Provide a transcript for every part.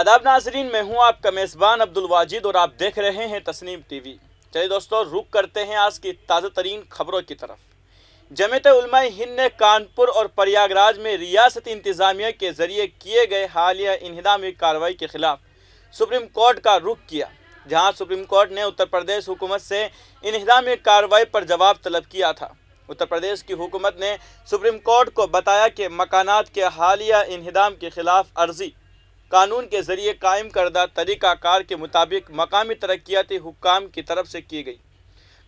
आदाब नाजरीन, मैं हूं आपका मेज़बान अब्दुल वाजिद और आप देख रहे हैं तस्नीम टीवी। चलिए दोस्तों, रुक करते हैं आज की ताज़ा तरीन खबरों की तरफ। जमीयत उलमा हिंद ने कानपुर और प्रयागराज में रियासती इंतज़ामिया के ज़रिए किए गए हालिया इन्हदामी कार्रवाई के खिलाफ सुप्रीम कोर्ट का रुख किया, जहां सुप्रीम कोर्ट ने उत्तर प्रदेश हुकूमत से इन्हदामी कार्रवाई पर जवाब तलब किया था। उत्तर प्रदेश की हुकूमत ने सुप्रीम कोर्ट को बताया कि मकानात के हालिया इन्हदाम के खिलाफ अर्जी कानून के ज़रिए कायम करदा तरीक़ाकार के मुताबिक मकामी तरक्याती हुक्काम की तरफ से की गई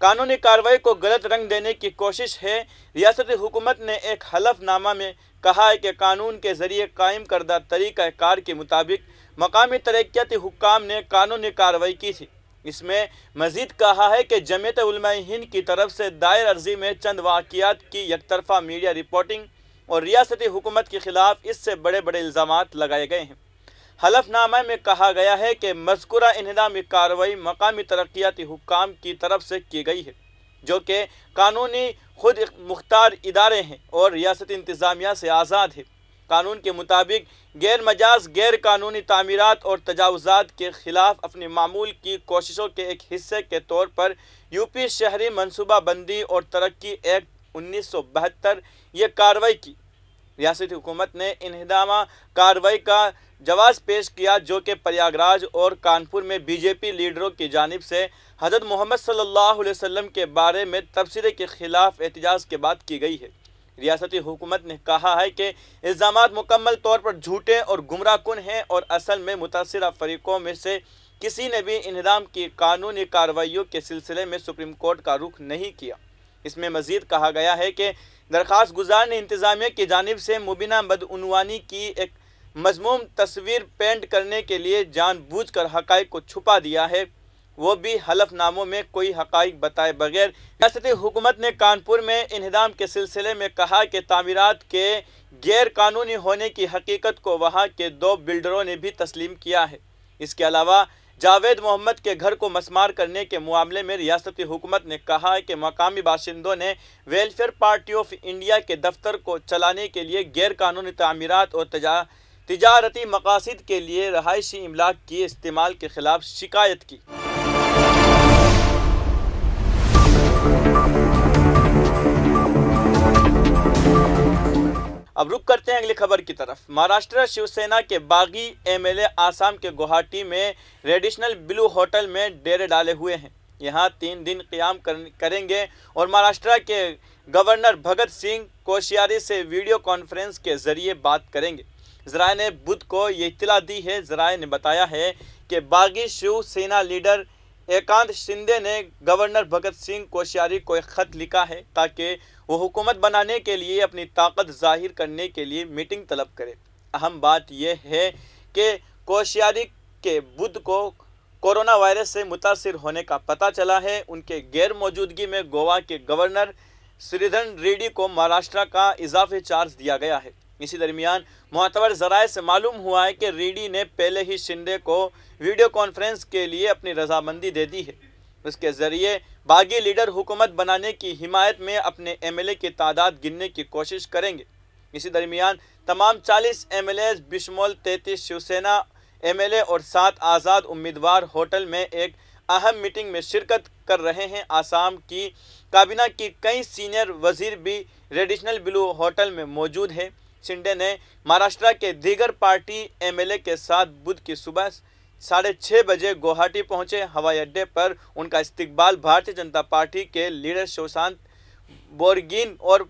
कानूनी कार्रवाई को गलत रंग देने की कोशिश है। रियासती हुकूमत ने एक हलफनामा में कहा है कि कानून के ज़रिए कायम करदा तरीक़ाकार के मुताबिक मकामी तरक्याती हुक्काम ने कानूनी कार्रवाई की थी। इसमें मज़ीद कहा है कि जमीयत उलमा हिंद की तरफ से दायर अर्जी में चंद वाक़ियात की यकतरफ़ा मीडिया रिपोर्टिंग और रियासती हुकूमत के ख़िलाफ़ इससे बड़े बड़े इल्ज़ामात लगाए गए हैं। हलफनामा में कहा गया है कि मज़कूरा इन्हदामी कार्रवाई मकामी तरक्याती हुक्काम की तरफ से की गई है, जो कि कानूनी खुद मुख्तार इदारे हैं और रियासती इंतज़ामिया से आज़ाद है। कानून के मुताबिक गैर मजाज गैर कानूनी तामीरात और तजावुज़ात के ख़िलाफ़ अपनी मामूल की कोशिशों के एक हिस्से के तौर पर यूपी शहरी मनसूबा बंदी और तरक्की एक्ट 1972 ये कार्रवाई की। रियासती हुकूमत ने इन्हदामा कार्रवाई का जवाब पेश किया, जो कि प्रयागराज और कानपुर में बीजेपी लीडरों की जानिब से हज़रत मोहम्मद सल्लल्लाहु अलैहि वसल्लम के बारे में तबसरे के ख़िलाफ़ एहतजाज के बाद की गई है। रियासती हुकूमत ने कहा है कि इल्ज़ामात मुकम्मल तौर पर झूठे और गुमराहकुन हैं और असल में मुतासिरा फ़रीक़ों में से किसी ने भी इन्हदाम की कानूनी कार्रवाइयों के सिलसिले में सुप्रीम कोर्ट का रुख नहीं किया। इसमें मज़ीद कहा गया है कि दरख्वास्त गुजार ने इंतज़ामिया की जानिब से मुबीना बदउनवानी की एक मज़मूम तस्वीर पेंट करने के लिए जानबूझकर हक़ाइक़ को छुपा दिया है, वो भी हलफनामों में कोई हक़ाइक़ बताए बगैर। रियासती हुकूमत ने कानपुर में इन्हदाम के सिलसिले में कहा कि तामीरात के गैर कानूनी होने की हकीकत को वहाँ के 2 बिल्डरों ने भी तस्लीम किया है। इसके अलावा जावेद मोहम्मद के घर को मसमार करने के मामले में रियासती हुकूमत ने कहा है कि मकामी बाशिंदों ने वेलफेयर पार्टी ऑफ इंडिया के दफ्तर को चलाने के लिए गैर कानूनी तामीरात और तिजारती मकासद के लिए रहायशी इमलाक की इस्तेमाल के ख़िलाफ़ शिकायत की। अब रुक करते हैं अगली खबर की तरफ। महाराष्ट्र शिवसेना के बागी एमएलए आसाम के गुवाहाटी में रेडिशनल ब्लू होटल में डेरे डाले हुए हैं। यहाँ 3 दिन क़याम करेंगे और महाराष्ट्र के गवर्नर भगत सिंह कोश्यारी से वीडियो कॉन्फ्रेंस के ज़रिए बात करेंगे। ज़राए ने बुध को ये इत्तला दी है। ज़राए ने बताया है कि बागी शिवसेना लीडर एकांत शिंदे ने गवर्नर भगत सिंह कोश्यारी को एक ख़त लिखा है ताकि वो हुकूमत बनाने के लिए अपनी ताकत ज़ाहिर करने के लिए मीटिंग तलब करे। अहम बात यह है कि कोश्यारी के बुध को कोरोना वायरस से मुतासिर होने का पता चला है। उनके गैर मौजूदगी में गोवा के गवर्नर श्रीधरन रेड्डी को महाराष्ट्र का इजाफी चार्ज दिया गया है। इसी दरमियान मुअतबर ज़राए से मालूम हुआ है कि रेड्डी ने पहले ही शिंदे को वीडियो कॉन्फ्रेंस के लिए अपनी रजामंदी दे दी है। उसके ज़रिए बागी लीडर हुकूमत बनाने की हिमायत में अपने एमएलए की तादाद गिनने की कोशिश करेंगे। इसी दरमियान तमाम 40 एमएलए बिशमोल 33 शिवसेना एमएलए और 7 आज़ाद उम्मीदवार होटल में एक अहम मीटिंग में शिरकत कर रहे हैं। आसाम की काबीना की कई सीनियर वजीर भी रेडिशनल ब्लू होटल में मौजूद है। शिंदे ने महाराष्ट्र के दीगर पार्टी एमएलए के साथ बुध की सुबह 6:30 बजे गुवाहाटी पहुंचे। हवाई अड्डे पर उनका इस्तकबाल भारतीय जनता पार्टी के लीडर सुशांत बोरगोहेन और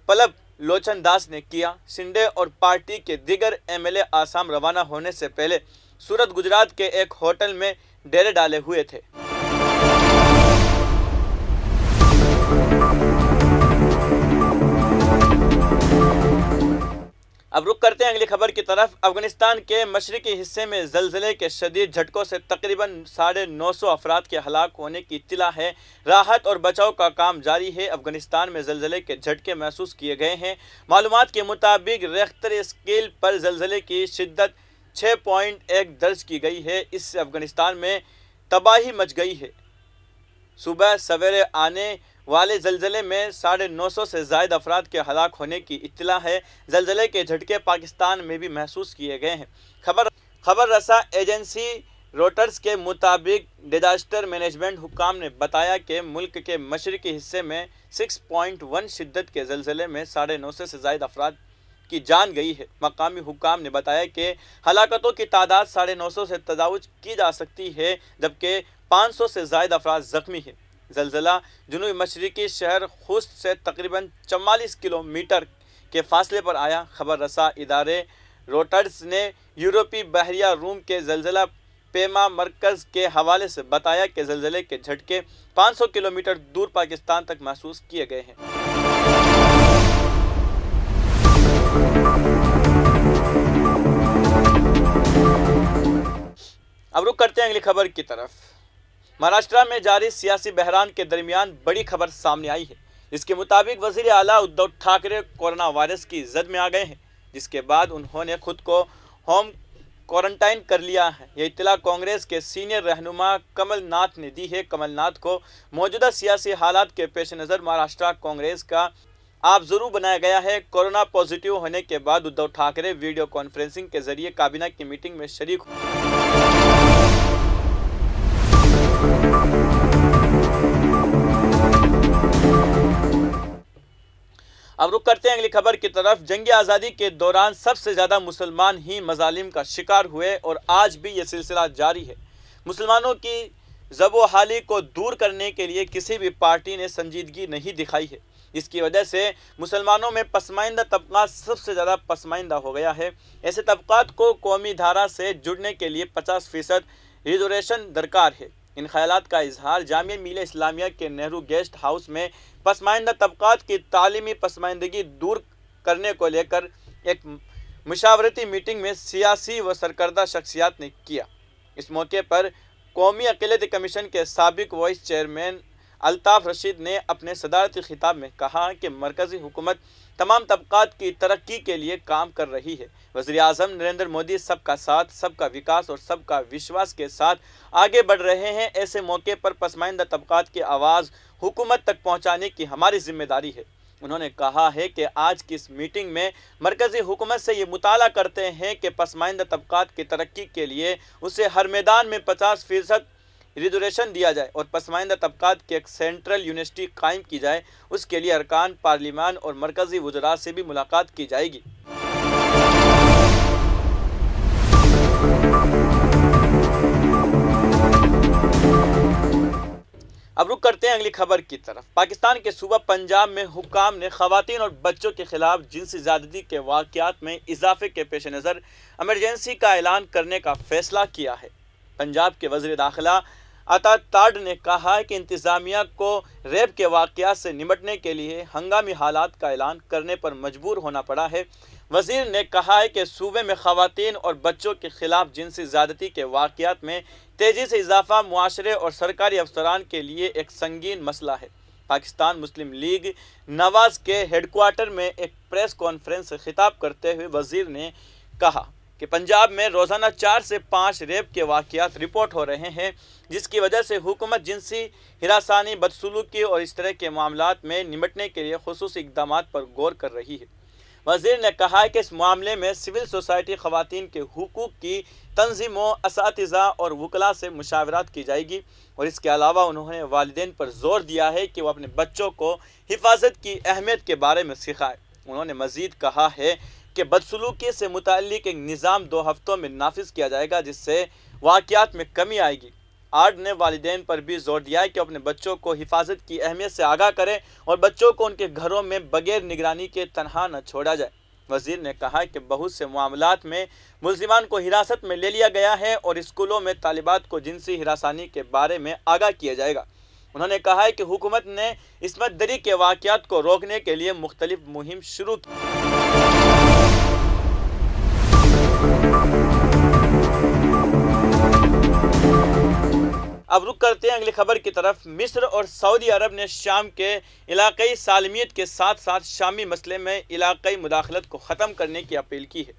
पल्लब लोचन दास ने किया। शिंदे और पार्टी के दीगर एमएलए आसाम रवाना होने से पहले सूरत गुजरात के एक होटल में डेरे डाले हुए थे। अब रुक करते हैं अगली खबर की तरफ। अफगानिस्तान के मशरकी हिस्से में ज़लज़ले के शदीद झटकों से तकरीबन 950 अफराद के हलाक होने की इत्तला है। राहत और बचाव का काम जारी है। अफगानिस्तान में ज़लज़ले के झटके महसूस किए गए हैं। मालूमात के मुताबिक रेख्तर स्केल पर ज़लज़ले की शिद्दत 6.1 दर्ज की गई है। इससे अफगानिस्तान में तबाही मच गई है। सुबह सवेरे आने वाले ज़लज़ले में 950 से ज़ायद अफराद के हलाक होने की इत्तला है। ज़लज़ले के झटके पाकिस्तान में भी महसूस किए गए हैं। खबर रसा एजेंसी रोटर्स के मुताबिक डिजास्टर मैनेजमेंट हुक्काम ने बताया कि मुल्क के मशरकी हिस्से में 6.1 शिद्दत के ज़लज़ले में 950 से ज़ायद अफराद की जान गई है। मकामी हुक्काम ने बताया कि हलाकतों की तादाद 950 से तजावुज की जा सकती है, जबकि 500 से ज़ायद अफराद ज़ख्मी हैं। ज़लज़ला जनूबी मशरकी शहर खुस्त से तकरीबन 44 किलोमीटर के फासले पर आया। खबर रसा इदारे रोटर्स ने यूरोपी बहरिया रूम के ज़लज़ला पेमा मरकज़ के हवाले से बताया कि ज़लज़ले के झटके 500 किलोमीटर दूर पाकिस्तान तक महसूस किए गए हैं। अब रुक करते हैं अगली खबर की तरफ। महाराष्ट्र में जारी सियासी बहरान के दरमियान बड़ी खबर सामने आई है। इसके मुताबिक वज़ीर आला उद्धव ठाकरे कोरोना वायरस की जद में आ गए हैं, जिसके बाद उन्होंने खुद को होम क्वारंटाइन कर लिया है। ये इत्तला कांग्रेस के सीनियर रहनुमा कमलनाथ ने दी है। कमलनाथ को मौजूदा सियासी हालात के पेश नज़र महाराष्ट्र कांग्रेस का आबजरू बनाया गया है। कोरोना पॉजिटिव होने के बाद उद्धव ठाकरे वीडियो कॉन्फ्रेंसिंग के जरिए काबीना की मीटिंग में शरीक हुए। अब रुक करते हैं अगली खबर की तरफ। जंग आज़ादी के दौरान सबसे ज़्यादा मुसलमान ही मजालिम का शिकार हुए और आज भी ये सिलसिला जारी है। मुसलमानों की ज़बोहाली को दूर करने के लिए किसी भी पार्टी ने संजीदगी नहीं दिखाई है। इसकी वजह से मुसलमानों में पसमाइंदा तबका सबसे ज़्यादा पसमाइंदा हो गया है। ऐसे तबकात को कौमी धारा से जुड़ने के लिए 50% रिजर्वेशन दरकार है। इन ख्यालात का इजहार जामिया मिल्लत इस्लामिया के नेहरू गेस्ट हाउस में पसमाइंदा तबकात की तालीमी पसमाइंदगी दूर करने को लेकर एक मुशावरती मीटिंग में सियासी व सरकर्दा शख्सियात ने किया। इस मौके पर कौमी अक़लियत कमीशन के साबिक वाइस चेयरमैन अल्ताफ़ रशीद ने अपने सदारती खिताब में कहा कि मरकज़ी हुकूमत तमाम तबकात की तरक्की के लिए काम कर रही है। वज़ीर आज़म नरेंद्र मोदी सबका साथ, सबका विकास और सबका विश्वास के साथ आगे बढ़ रहे हैं। ऐसे मौके पर पसमाइंदा तबकात की आवाज़ हुकूमत तक पहुँचाने की हमारी जिम्मेदारी है। उन्होंने कहा है कि आज की इस मीटिंग में मरकज़ी हुकूमत से ये मुताला करते हैं कि पसमाइंदा तबकात की तरक्की के लिए उसे हर मैदान में 50% रिजर्वेशन दिया जाए और पसमाइंदा तबकात की एक सेंट्रल यूनिवर्सिटी कायम की जाए। उसके लिए अरकान पार्लिमान और मरकज़ी वज़रा से भी मुलाकात की जाएगी। अब रुक करते हैं अगली खबर की तरफ। पाकिस्तान के सूबा पंजाब में हुक्काम ने ख़वातीन और बच्चों के खिलाफ जिनसी ज़्यादती के वाक़यात में इजाफे के पेश नज़र एमरजेंसी का ऐलान करने का फ़ैसला किया है। पंजाब के वज़ीर दाखिला अता ताड ने कहा है कि इंतज़ामिया को रेप के वाक़यात से निपटने के लिए हंगामी हालात का ऐलान करने पर मजबूर होना पड़ा है। वज़ीर ने कहा है कि सूबे में ख़वातीन और बच्चों के खिलाफ जिनसी ज़्यादती के वाक़यात में तेज़ी से इजाफा मुआशरे और सरकारी अफसरान के लिए एक संगीन मसला है। पाकिस्तान मुस्लिम लीग नवाज़ के हेडक्वार्टर में एक प्रेस कॉन्फ्रेंस से खिताब करते हुए वज़ीर ने कहा कि पंजाब में रोज़ाना 4 से 5 रेप के वाक़यात रिपोर्ट हो रहे हैं, जिसकी वजह से हुकूमत जिनसी हिरासानी, बदसलूकी और इस तरह के मामलात में निपटने के लिए खुसूसी इक़दामात पर गौर कर रही है। वज़ीर ने कहा है कि इस मामले में सिविल सोसाइटी, ख़वातीन के हुकूक की तंजीमों, असातिज़ा और वकला से मुशावरत की जाएगी। और इसके अलावा उन्होंने वालिदैन पर जोर दिया है कि वो अपने बच्चों को हिफाजत की अहमियत के बारे में सिखाएं। उन्होंने मज़ीद कहा है कि बदसलूकी से मुताल्लिक़ एक निज़ाम 2 हफ्तों में नाफिज किया जाएगा, जिससे वाक़यात में कमी आएगी। आर्ड ने वालिदैन पर भी जोर दिया है कि अपने बच्चों को हिफाजत की अहमियत से आगाह करें और बच्चों को उनके घरों में बगैर निगरानी के तनहा न छोड़ा जाए। वज़ीर ने कहा कि बहुत से मामलात में मुल्ज़िमान को हिरासत में ले लिया गया है और स्कूलों में तालिबात को जिनसी हिरासानी के बारे में आगाह किया जाएगा। उन्होंने कहा है कि हुकूमत ने इस्मत दरी के वाक़यात को रोकने के लिए मुख्तलिफ मुहिम शुरू की। अब रुक करते हैं अगली खबर की तरफ। मिस्र और सऊदी अरब ने शाम के इलाक़ाई सालमियत के साथ साथ शामी मसले में इलाक़ाई मुदाखलत को ख़त्म करने की अपील की है।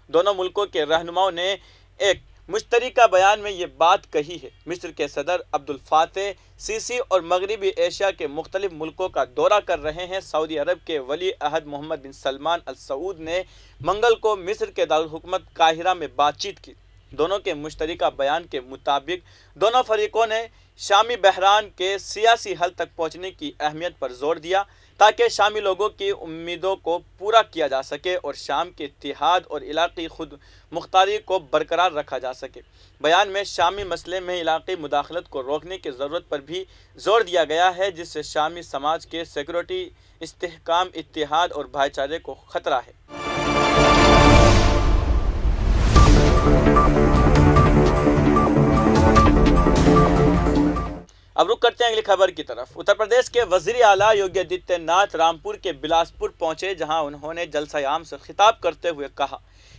दोनों मुल्कों के रहनुमाओं ने एक मुश्तरका बयान में ये बात कही है। मिस्र के सदर अब्दुल फातह सीसी और मगरबी एशिया के मुख्तलिफ मुल्कों का दौरा कर रहे हैं। सऊदी अरब के वली अहद मोहम्मद बिन सलमान अल सऊद ने मंगल को मिस्र के दारुल हुकूमत काहिरा में बातचीत की। دونوں کے مشترکہ بیان کے مطابق دونوں فریقوں نے شامی بحران کے سیاسی حل تک پہنچنے کی اہمیت پر زور دیا تاکہ شامی لوگوں کی امیدوں کو پورا کیا جا سکے اور شام کے اتحاد اور علاقائی خود مختاری کو برقرار رکھا جا سکے۔ بیان میں شامی مسئلے میں علاقائی مداخلت کو روکنے کی ضرورت پر بھی زور دیا گیا ہے، جس سے شامی سماج کے سیکورٹی، استحکام، اتحاد اور بھائی چارے کو خطرہ ہے۔ اب رخ کرتے ہیں اگلی خبر کی طرف۔ اتر پردیش کے وزیر اعلیٰ یوگی آدتیہ ناتھ رامپور کے بلاسپور پہنچے، جہاں انہوں نے جلسہ عام سے خطاب کرتے ہوئے کہا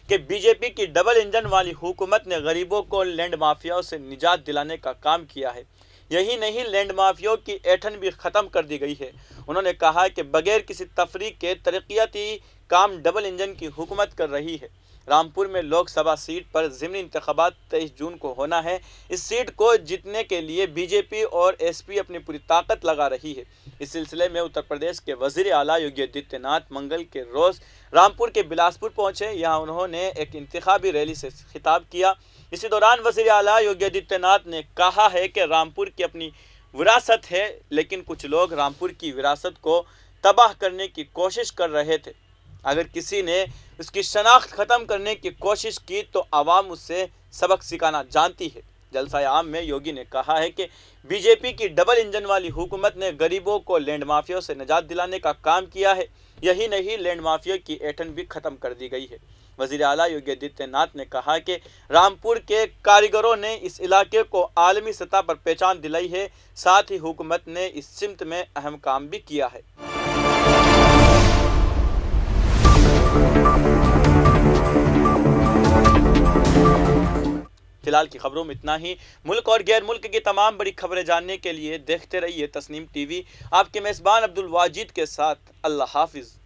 کہ بی جے پی کی ڈبل انجن والی حکومت نے غریبوں کو لینڈ مافیاؤں سے نجات دلانے کا کام کیا ہے۔ یہی نہیں، لینڈ مافیاؤں کی ایٹھن بھی ختم کر دی گئی ہے۔ انہوں نے کہا کہ بغیر کسی تفریق کے ترقیاتی کام ڈبل انجن کی حکومت کر رہی ہے۔ رامپور میں لوک سبھا سیٹ پر ضمنی انتخابات 23 جون کو ہونا ہے۔ اس سیٹ کو جیتنے کے لیے بی جے پی اور ایس پی اپنی پوری طاقت لگا رہی ہے۔ اس سلسلے میں اتر پردیش کے وزیر اعلیٰ یوگی آدتیہ ناتھ منگل کے روز رامپور کے بلاسپور پہنچے۔ یہاں انہوں نے ایک انتخابی ریلی سے خطاب کیا۔ اسی دوران وزیر اعلیٰ یوگی آدتیہ ناتھ نے کہا ہے کہ رامپور کی اپنی وراثت ہے، لیکن کچھ لوگ رامپور کی وراثت کو تباہ کرنے کی کوشش کر رہے تھے۔ اگر کسی نے اس کی شناخت ختم کرنے کی کوشش کی تو عوام اس سے سبق سکھانا جانتی ہے۔ جلسہ عام میں یوگی نے کہا ہے کہ بی جے پی کی ڈبل انجن والی حکومت نے غریبوں کو لینڈ مافیاؤں سے نجات دلانے کا کام کیا ہے۔ یہی نہیں، لینڈ مافیا کی ایٹھن بھی ختم کر دی گئی ہے۔ وزیر اعلیٰ یوگی آدتیہ ناتھ نے کہا کہ رامپور کے کاریگروں نے اس علاقے کو عالمی سطح پر پہچان دلائی ہے، ساتھ ہی حکومت نے اس سمت میں اہم کام بھی کیا ہے۔ فی الحال کی خبروں میں اتنا ہی۔ ملک اور غیر ملک کی تمام بڑی خبریں جاننے کے لیے دیکھتے رہیے تسنیم ٹی وی۔ آپ کے میزبان عبدالواجد کے ساتھ۔ اللہ حافظ۔